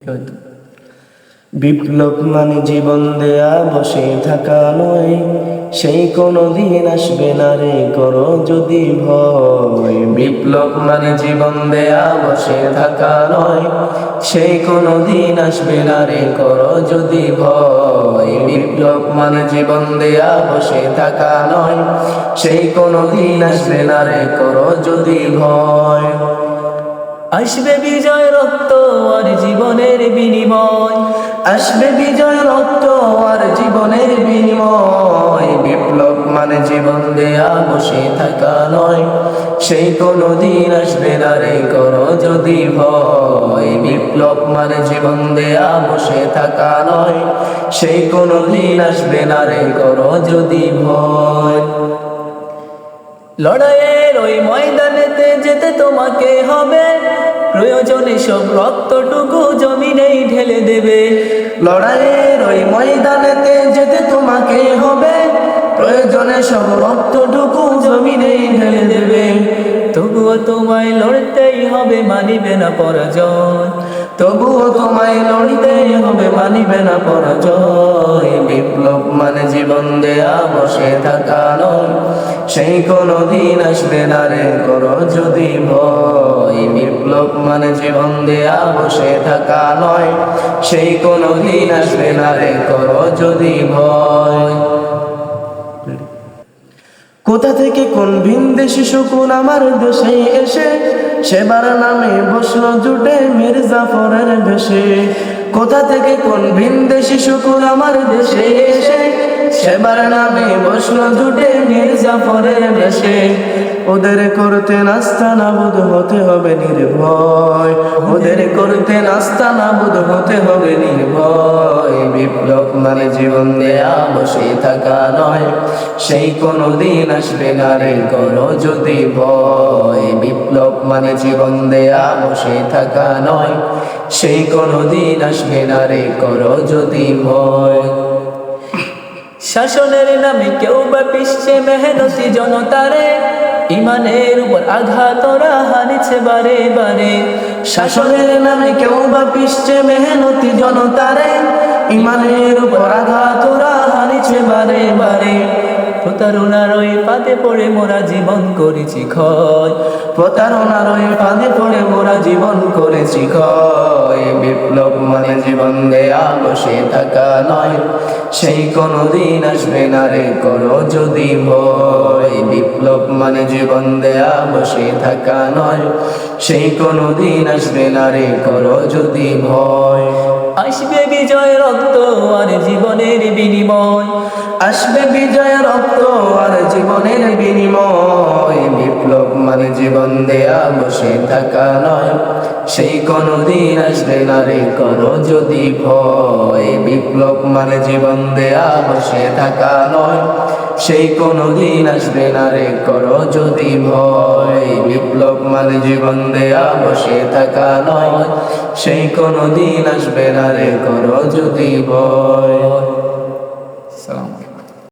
হয়তো বিপ্লব মানে জীবন দেয়া বসে থাকা নয়, সেই কোনো দিন আসবে না রে করো যদি ভয়। বিপ্লব মানে জীবন দেয়া বসে থাকা নয়, সেই কোনো দিন আসবে না রে করো যদি ভয়। বিপ্লব মানে জীবন দেয়া বসে থাকা নয়, সেই কোনো দিন আসবে না রে করো যদি ভয়। আসবে বিজয় রক্ত আর জীবনের বিনিময়, আসবে বিজয় রক্ত আর জীবনের বিনিময়। বিপ্লব মানে জীবন দেয়া বসে থাকা নয়, সেই কোনো দিন আসবে না রে করো যদি ভয়। বিপ্লব মানে জীবন দেয়া বসে থাকা নয়, সেই কোনো দিন আসবে না রে করো যদি ভয়। লড়াইয়ের ওই ময়দানেতে যেতে তোমাকে হবে, প্রয়োজনে সব রক্তটুকু জমিনেই ঢেলে দেবে। লড়াইয়ের ওই ময়দানেতে যেতে তোমাকে হবে, প্রয়োজনে সব রক্তটুকু জমিনেই ঢেলে দেবে। তবুও তোমায় লড়তেই হবে, মানিবে না পরাজয়। তবুও তোমায় লড়তেই হবে, মানিবে না পরাজয়। বিপ্লব মানে জীবন দেয়া বসে থাকা নয়, সেই কোনো দিন আসবে না রে করো যদি ভয়। বিপ্লব মানে জীবন দেয়া বসে থাকা নয়, সেই কোনো দিন আসবে না রে করো যদি ভয়। কোথা থেকে কোন ভিনদেশি শকুন আমার দেশে এসে সেবার নামে বসলো জুটে মীর জাফরের বেশে। কোথা থেকে কোন ভিনদেশি শকুন আমার দেশে এসে সেবার নামে বসলো জুটে মীর জাফরের বেশে। ওদের করতে নাস্তা নাবুদ হতে হবে নির্ভয়, ওদের করতে নাস্তা নাবুদ হতে হবে নির্ভয়। বিপ্লব মানে জীবন দেয়া বসে থাকা নয়, সেই কোনো দিন আসবে না রে করো যদি ভয়। বিপ্লব মানে জীবন দেয়া বসে থাকা নয়, সেই কোনো দিন আসবে না রে করো যদি ভয়। শাসনের নামে কেউ বা পিছছে মেহনতি জনতারে, ইমানের উপর আঘাত ওরা হানিছে বারে বারে। শাসনের নামে কেউ বা পিছছে মেহনতি জনতারে, ইমানের উপর আঘাত ওরা হানিছে বারে বারে। প্রতারণার ওই পাতে পড়ে মোরা জীবন করেছি ক্ষয়, প্রতারণার ওই ফাঁদে পড়ে মোরা জীবন করেছি ক্ষয়। বিপ্লব মানে জীবন দেয়া বসে থাকা নয়, সেই কোনো দিন আসবে না রে করো যদি ভয়। বিপ্লব মানে জীবন দেয়া বসে থাকা নয়, সেই কোনো দিন আসবে না রে করো যদি ভয়। আসবে বিজয় রক্ত আর জীবনের বিনিময়, আসবে বিজয় রক্ত আর জীবনের বিনিময়। বিপ্লব মানে জীবন দেয়া বসে থাকা নয়, সেই কোনো দিন আসবে না রে করো যদি ভয়। বিপ্লব মানে জীবন দেয়া বসে থাকা নয়, সেই কোনো দিন আসবে না রে করো যদি ভয়। বিপ্লব মানে জীবন দেয়া বসে থাকা নয়, সেই কোনো দিন আসবে না রে করো যদি ভয়। সালাম।